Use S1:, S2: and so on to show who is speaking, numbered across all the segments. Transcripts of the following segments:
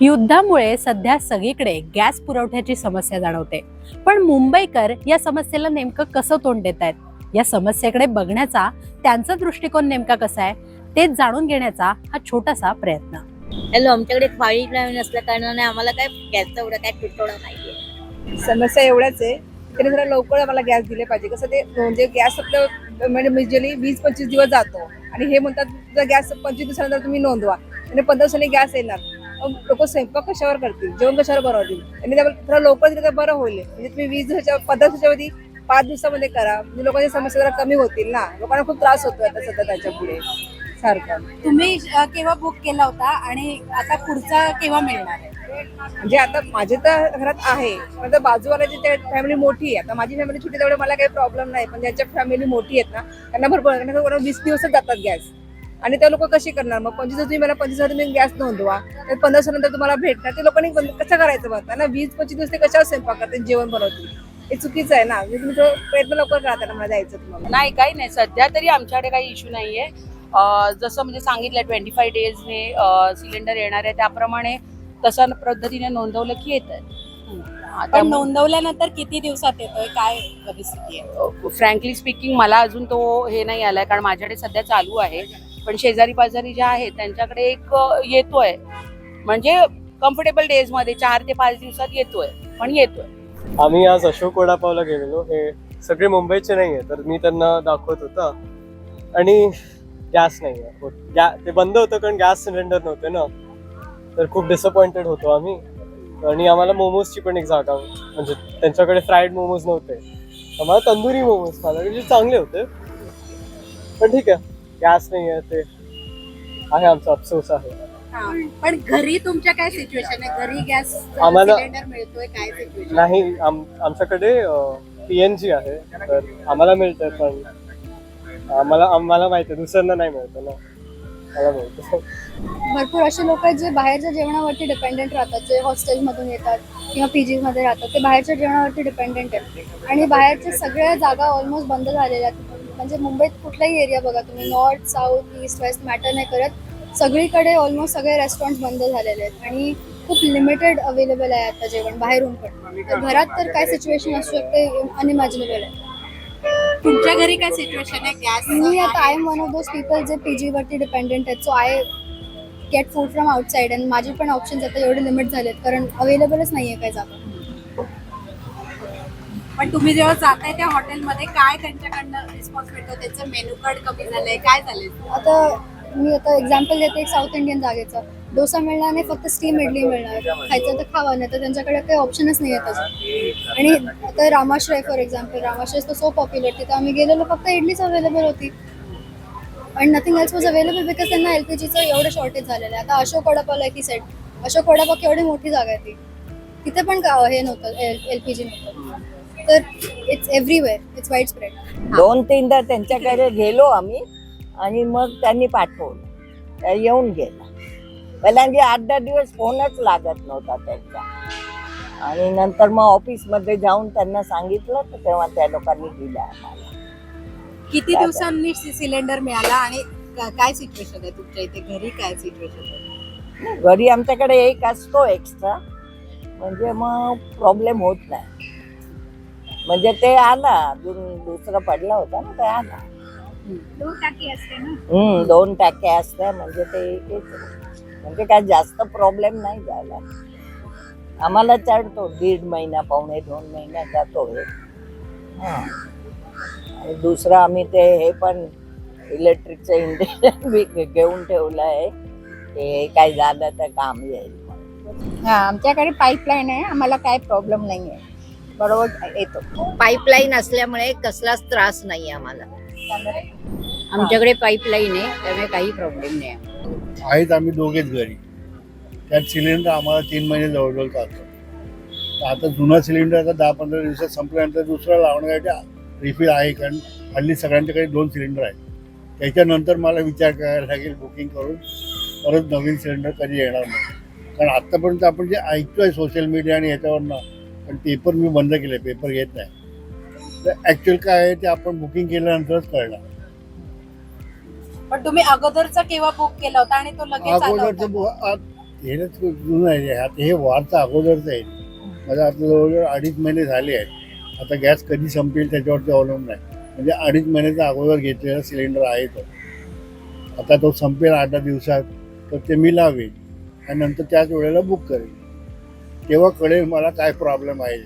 S1: युद्धामुळे सध्या सगळीकडे गॅस पुरवठ्याची समस्या जाणवते, पण मुंबईकर या समस्येला नेमकं कसं तोंड देत आहेत, या समस्येकडे बघण्याचा त्यांचा दृष्टिकोन नेमका कसा आहे ते जाणून घेण्याचा हा छोटासा प्रयत्न.
S2: हॅलो, आमच्याकडे पाईपलाईन नसल्या कारणाने आम्हाला काय गॅसचा एवढा काय तुटवडा नाहीये.
S3: समस्या एवढ्याच आहे, तरी जरा लवकर आम्हाला गॅस दिले पाहिजे. कसं ते म्हणजे गॅस आपलं म्हणजे युजली 20-25 दिवस जातो आणि हे म्हणतात जर गॅस 25 दिवसानंतर तुम्ही नोंदवा आणि 15 दिवसांनी गॅस येणार. लोक स्वयंपाक कशावर करतील, जेवण कशावर बनवतील, आणि त्यामुळे थोडं लवकर दिलं तर बरं होईल. म्हणजे तुम्ही 20 दिवसाच्या 15 दिवसाच्या 5 दिवसामध्ये करा, म्हणजे लोकांची समस्या जरा कमी होतील ना. लोकांना खूप त्रास होतो आता सध्या त्याच्या पुढे सारखं.
S1: तुम्ही केव्हा बुक केला होता आणि आता पुढचा केव्हा मिळणार आहे?
S3: म्हणजे आता माझे तर घरात आहे, पण बाजूवाल्याची फॅमिली मोठी आहे. आता माझी फॅमिली छोटी, त्यामुळे मला काही प्रॉब्लेम नाही, पण ज्यांच्या फॅमिली मोठी आहेत ना त्यांना भरपूर 20 दिवसच जातात गॅस. आणि त्या लोक कशी करणार मग? 25 तुम्ही मला 25 तुम्ही गॅस नोंदवा, तर 15 नंतर तुम्हाला भेटणार. ते लोकांनी कसं करायचं म्हणतात ना? 20-25 दिवस ते कशावर स्वयंपाक करतील, जेवण बनवतील? हे चुकीचं आहे ना. तुम्ही प्रयत्न लवकर करा त्यांना मला द्यायचं तुम्हाला.
S4: नाही, काही नाही, सध्या तरी आमच्याकडे काही इश्यू नाहीये. जसं म्हणजे सांगितलं 25 डेजने सिलेंडर येणार आहे, त्याप्रमाणे तशा पद्धतीने नोंदवलं की येत आहे.
S1: पण नोंदवल्यानंतर किती दिवसात येतोय, काय परिस्थिती आहे?
S4: फ्रँकली स्पीकिंग मला अजून तो हे नाही आलाय, कारण माझ्याकडे सध्या चालू आहे. पण शेजारी पाजारी ज्या आहेत त्यांच्याकडे एक येतोय, म्हणजे कम्फर्टेबल डेज मध्ये 4 ते 5 दिवसात येतोय, पण येतोय.
S5: आम्ही आज अशोक वडापावला गेलेलो. हे सगळे मुंबईचे नाहीये, तर मी त्यांना दाखवत होता आणि गॅस नाहीये. ते बंद होतं कारण गॅस सिलेंडर नव्हते ना, तर खूप डिसअपॉइंटेड होतो आम्ही. आणि आम्हाला मोमोजची पण एक जागा, म्हणजे त्यांच्याकडे फ्राईड मोमोज नव्हते, आम्हाला तंदुरी मोमोज खायला, म्हणजे चांगले होते. पण ठीक आहे, गॅस नाही आहे, ते आहे आमचा अफसोस आहे.
S1: पण घरी तुमच्या काय सिच्युएशन आहे? घरी गॅस
S5: आम्हाला-
S1: सिलेंडर मिळतोय, काय सिच्युएशन?
S5: नाही, आमच्याकडे PNG आहे, तर आम्हाला मिळतंय. पण आम्हाला माहिती आहे दुसऱ्यांना नाही मिळतं ना, मला मिळतं.
S6: भरपूर असे लोक आहेत जे बाहेरच्या जेवणावरती डिपेंडेंट राहतात, जे हॉस्टेलमधून येतात किंवा PG मध्ये राहतात, ते बाहेरच्या जेवणावरती डिपेंडेंट आहेत. आणि बाहेरच्या सगळ्या जागा ऑलमोस्ट बंद झालेल्या आहेत. म्हणजे मुंबईत कुठलाही एरिया बघा तुम्ही, north, south, east, west matter नाही करत, सगळीकडे ऑलमोस्ट सगळे रेस्टॉरंट बंद झालेले आहेत आणि खूप लिमिटेड अवेलेबल आहे आता जेवण बाहेरून पण. तर घरात तर काय सिच्युएशन असू शकते अनइमॅजिनेबल आहे.
S1: तुमच्या घरी काय सिच्युएशन आहे गॅस?
S6: मी आता I am one of those people जे PG वरती डिपेंडेंट आहेत. So I get food from outside आणि माझे पण ऑप्शन्स आता एवढे लिमिट झालेत कारण अवेलेबलच नाही आहे काही जागा.
S1: पण तुम्ही जेव्हा जाताय त्या हॉटेलमध्ये काय त्यांच्याकडनं रिस्पॉन्स मिळतो? त्यांचं मेनू कार्ड कमी झालंय, काय झालंय?
S6: मी आता एक्झाम्पल देते एक साऊथ इंडियन जागेचं. डोसा मिळणार नाही, फक्त स्टीम इडली मिळणार. खायचं तर खावा, नाही तर त्यांच्याकडे काही ऑप्शनच नाही आहे तसं. आणि आता रामाश्रय फॉर एक्झाम्पल, रामाश्रय तर सो पॉप्युलर, तिथं आम्ही गेलेलो फक्त इडलीच अवेलेबल होती आणि nothing else was available because त्यांना LPGचं एवढं शॉर्टेज झालेलं आहे. आता Ashok vada pav like he set, Ashok vada pav केवढी मोठी जागा आहे ती, तिथे पण हे नव्हतं, LPG नव्हतं. तर it's everywhere, it's wide spread.
S2: 2-3दा त्यांच्याकडे गेलो आम्ही आणि मग त्यांनी पाठवलं, येऊन गेला. पहिल्यांदा 8-10 दिवस फोनच लागत नव्हता त्यांचा, आणि नंतर मग ऑफिसमध्ये जाऊन त्यांना सांगितलं, तर तेव्हा त्या लोकांनी दिलं आम्हाला.
S1: किती दिवसांनी सिलेंडर मिळाला आणि काय सिच्युएशन आहे तुमच्या इथे? घरी काय सिच्युएशन आहे?
S2: घरी आमच्याकडे एक असतो एक्स्ट्रा, म्हणजे मग प्रॉब्लेम होत नाही. म्हणजे ते आला, अजून दुसरं पडला होता ना, ते आला.
S6: 2 टाकी असते ना.
S2: 2 टाक्या असत्या, म्हणजे ते म्हणजे काय जास्त प्रॉब्लेम नाही झाला. आम्हाला चढतो 1.5 महिना, 1.5-2 महिना जातो. आणि दुसरं आम्ही ते हे पण इलेक्ट्रिकचं इंडक्शन घेऊन ठेवलं आहे, ते काय झालं तर काम येईल.
S7: आमच्याकडे पाईपलाईन आहे, आम्हाला काय प्रॉब्लेम नाही आहे, बरोबर येतो.
S2: पाईपलाईन असल्यामुळे कसलाच त्रास नाही आम्हाला. आमच्याकडे पाईपलाईन आहे, त्यामुळे काही प्रॉब्लेम नाही.
S8: आहेत आम्ही दोघेच घरी. त्यात सिलेंडर आम्हाला 3 महिने जवळजवळ चालतो. तर आता जुना सिलेंडर आता 10-15 दिवसात संपल्यानंतर दुसरा लावण्यासाठी रिफिल आहे, कारण हल्ली सगळ्यांच्याकडे 2 सिलेंडर आहेत. त्याच्यानंतर मला विचार करायला लागेल बुकिंग करून परत नवीन सिलेंडर कधी येणार नाही. कारण आत्तापर्यंत आपण जे ऐकतोय सोशल मीडिया आणि ह्याच्यावरनं, पण पेपर मी बंद केले, पेपर घेत नाही. तर ॲक्च्युअल काय आहे ते आपण बुकिंग केल्यानंतरच कळणार.
S1: पण तुम्ही अगोदरचा केव्हा बुक केला होता आणि तो लगेच आला होता?
S8: अगोदरचं हे ना जुनं आहे. आता हे वारचा अगोदरचं आहे. मला आता जवळजवळ 2.5 महिने झाले आहेत. आता गॅस कधी संपेल त्याच्यावरती अवलंबून आहे. म्हणजे 2.5 महिन्याचा अगोदर घेतलेला सिलेंडर आहे तो. आता तो संपेल 8-10 दिवसात, तर ते मी लावेल आणि नंतर त्याच वेळेला बुक करेल. तेव्हा कळेल मला काय प्रॉब्लेम आहे.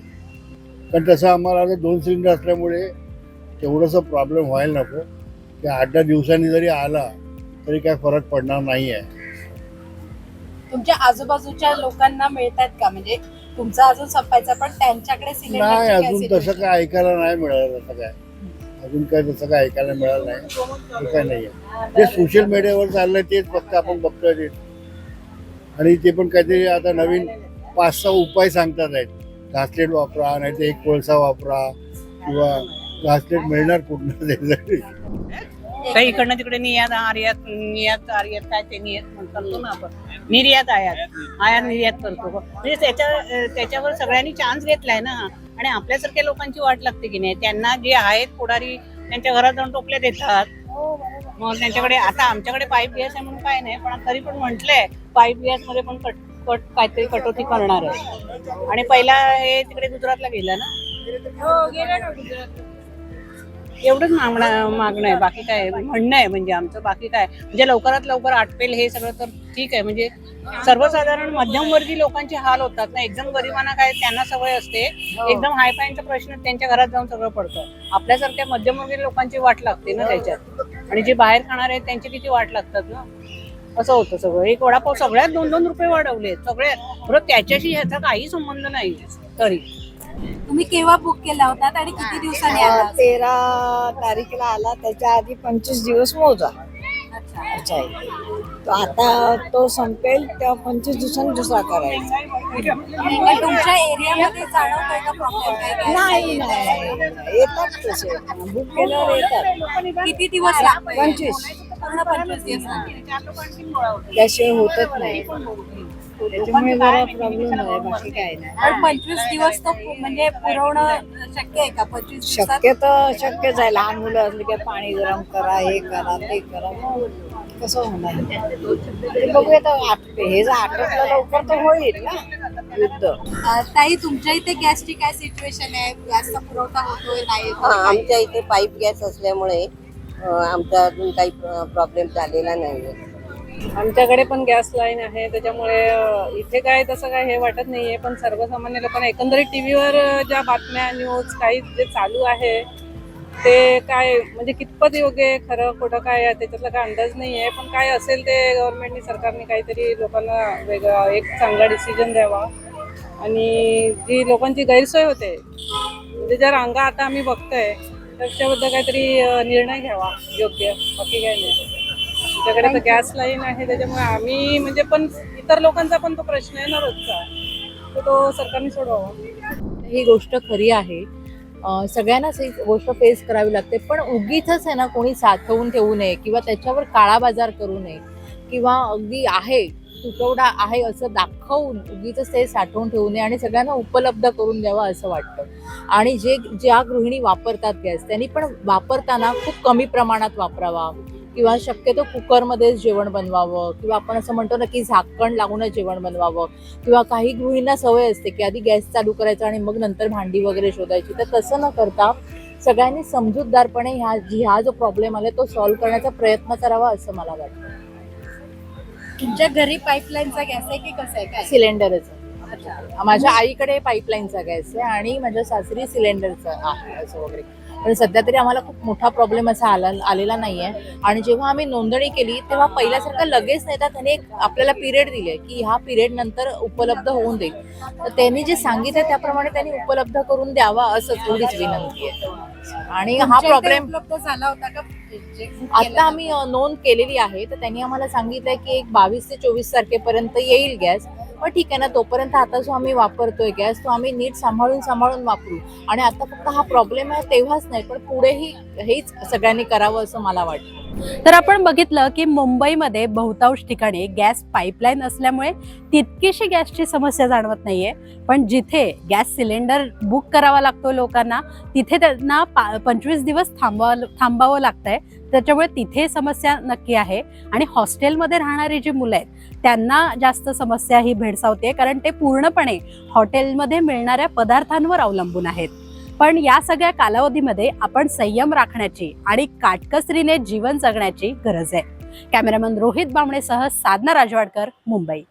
S8: कारण तसं आम्हाला आता 2 सिलेंडर असल्यामुळे तेवढंसं प्रॉब्लेम व्हायला नको की 8-10 दिवसांनी जरी आला तरी काय फरक पडणार नाही आहे.
S1: तुमच्या आजूबाजूच्या लोकांना मिळतात का, म्हणजे तुमचा अजून संपायचा पण त्यांच्याकडे
S8: नाही,
S1: सिलेंडरची काय
S8: अजून
S1: situation?
S8: तसं काय ऐकायला नाही मिळालं. तसं काय अजून काय तसं काय ऐकायला मिळालं नाही. ते काय नाही आहे. जे सोशल मीडियावर चाललंय तेच फक्त आपण बघतोय ते. आणि ते पण काहीतरी आता नवीन 5-6 उपाय सांगतात आहेत. घासलेट वापरा, नाही तर एक कोळसा वापरा, किंवा घासलेट मिळणार कुठनं त्यासाठी.
S9: काही इकडनं तिकडे निर्यात आयात काय ते निर्यात करतो ना आपण, निर्यात आयात निर्यात करतो. म्हणजे त्याच्यावर सगळ्यांनी चान्स घेतलाय ना. आणि आपल्यासारख्या लोकांची वाट लागते की नाही. त्यांना जे आहेत पुढारी त्यांच्या घरात जाऊन टोपले देतात. मग त्यांच्याकडे आता आमच्याकडे पाईप गॅस आहे म्हणून काय नाही, पण तरी पण म्हटलंय पाईप गॅस मध्ये पण काहीतरी कटोती करणार आहे. आणि पहिला हे तिकडे गुजरातला गेला ना. एवढंच मागणं आहे, बाकी काय म्हणणं आहे म्हणजे आमचं. बाकी काय म्हणजे लवकरात लवकर आटपेल हे सगळं तर ठीक आहे. म्हणजे सर्वसाधारण मध्यमवर्गीय लोकांचे हाल होतात ना. एकदम गरिबांना काय त्यांना सवय असते, एकदम हायफायचा प्रश्न त्यांच्या घरात जाऊन सगळं पडतं. आपल्यासारख्या मध्यमवर्गीय लोकांची वाट लागते ना त्याच्यात. आणि जे बाहेर खाणार आहेत त्यांची किती वाट लागतात ना. असं होतं सगळं. एक वडापाव सगळ्यात 2-2 रुपये वाढवले सगळ्यात. बरोबर, त्याच्याशी ह्याचा काही संबंध नाही. तरी
S1: तुम्ही केव्हा बुक केला होता आणि किती दिवसांनी आला?
S2: 13 तारीखला आला. त्याच्या आधी 25 दिवस मोजा. अच्छा आहे. तो आता तो संपेल तेव्हा 25 दिवसांनी दुसरा करायचा.
S1: पण तुमच्या एरियामध्ये जाणवतोय का प्रॉब्लेम काय?
S2: नाही येतात तसे बुक केल्यावर येतात.
S1: किती दिवस लागतात?
S2: 25
S1: पूर्ण 25 दिवस लागतात.
S2: त्याशिवाय होतच नाही. त्याच्यामुळे जरा प्रॉब्लेम आहे, बाकी काय नाही.
S1: पण 25 दिवस तो म्हणजे पुरवणं शक्य आहे का? 25 दिवसात?
S2: शक्यच आहे. लहान मुलं असली की पाणी गरम करा, हे करा, ते करा, मग कसं होणार. ते बघूया तर हे जर आटोपलं लवकर तर होईल ना युद्ध.
S1: ताई, तुमच्या इथे गॅसची काय सिच्युएशन आहे? गॅसचा पुरवठा होतोय नाही?
S10: आमच्या इथे पाईप गॅस असल्यामुळे आमचा अजून काही प्रॉब्लेम झालेला नाही.
S3: आमच्याकडे पण गॅस लाईन आहे, त्याच्यामुळे इथे काय तसं काय हे वाटत नाहीये. पण सर्वसामान्य लोकांना एकंदरीत टीव्हीवर ज्या बातम्या न्यूज काही जे चालू आहे ते काय म्हणजे कितपत योग्य आहे, खरं खोटं काय आहे त्याच्यातला काय अंदाज नाही आहे. पण काय असेल ते गव्हर्नमेंटनी सरकारने काहीतरी लोकांना वेगळा एक चांगला डिसिजन द्यावा. आणि जी लोकांची गैरसोय होते म्हणजे ज्या रांगा आता आम्ही बघतोय त्याच्याबद्दल काहीतरी निर्णय घ्यावा योग्य. बाकी काय नाही. आमच्याकडे तर गॅस लाईन आहे त्याच्यामुळे आम्ही म्हणजे पण इतर लोकांचा पण तो प्रश्न आहे ना रोजचा, तर तो सरकारने सोडवावा.
S11: ही गोष्ट खरी आहे. सगळ्यांनाच ही गोष्ट फेस करावी लागते. पण उगीच आहे ना कोणी साठवून ठेवू नये किंवा त्याच्यावर काळा बाजार करू नये किंवा अगदी आहे तुटवडा आहे असं दाखवून उगीच ते साठवून ठेवू नये आणि सगळ्यांना उपलब्ध करून द्यावा असं वाटतं. आणि ज्या गृहिणी वापरतात गॅस त्यांनी पण वापरताना खूप कमी प्रमाणात वापरावा किंवा शक्यतो कुकरमध्येच जेवण बनवावं किंवा आपण असं म्हणतो ना की झाकण लावूनच जेवण बनवावं. किंवा काही गृहिणींना सवय असते की आधी गॅस चालू करायचा आणि मग नंतर भांडी वगैरे शोधायची. तर तसं न करता सगळ्यांनी समजूतदारपणे हा जो प्रॉब्लेम आला तो सॉल्व्ह करण्याचा प्रयत्न करावा असं मला वाटतं.
S1: तुमच्या घरी पाईपलाईनचा गॅस आहे की कसं आहे? काय
S11: सिलेंडरच माझ्या आईकडे पाईपलाईनचा गॅस आहे आणि माझ्या सासरी सिलेंडरचा आहे असं वगैरे. पण सध्या तरी आम्हाला खूप मोठा प्रॉब्लेम असा आलेला नाहीये. आणि जेव्हा आम्ही नोंदणी केली तेव्हा पहिल्यासारखं लगेच नाही तर त्यांनी एक आपल्याला पिरियड दिले की ह्या पिरियड नंतर उपलब्ध होऊन देईल. तर त्यांनी जे सांगितलं त्याप्रमाणे त्यांनी उपलब्ध करून द्यावा असंच एवढीच विनंती आहे. आणि हा प्रॉब्लेम
S1: उपलब्ध झाला होता का?
S11: आता आम्ही नोंद केलेली आहे तर त्यांनी आम्हाला सांगितलंय की एक 22 ते 24 तारखेपर्यंत येईल गॅस. मग ठीक आहे ना, तोपर्यंत आता जो आम्ही वापरतोय गॅस तो आम्ही नीट सांभाळून वापरू. आणि आता फक्त हा प्रॉब्लेम आहे तेव्हाच नाही पण पुढेही हेच सगळ्यांनी करावं असं मला वाटतं.
S1: तर आपण बघितलं की मुंबईमध्ये बहुतांश ठिकाणी गॅस पाईपलाईन असल्यामुळे तितकीशी गॅसची समस्या जाणवत नाहीये. पण जिथे गॅस सिलेंडर बुक करावा लागतो लोकांना तिथे त्यांना 25 दिवस थांबावं लागतंय. त्याच्यामुळे तिथे समस्या नक्की आहे. आणि हॉस्टेलमध्ये राहणारी जी मुलं आहेत त्यांना जास्त समस्या ही भेडसावते, कारण ते पूर्णपणे हॉटेलमध्ये मिळणाऱ्या पदार्थांवर अवलंबून आहेत. पण या सगळ्या कालावधीमध्ये आपण संयम राखण्याची आणि काटकसरीने जीवन जगण्याची गरज आहे. कॅमेरामन रोहित बामणेसह साधना राजवाडकर, मुंबई.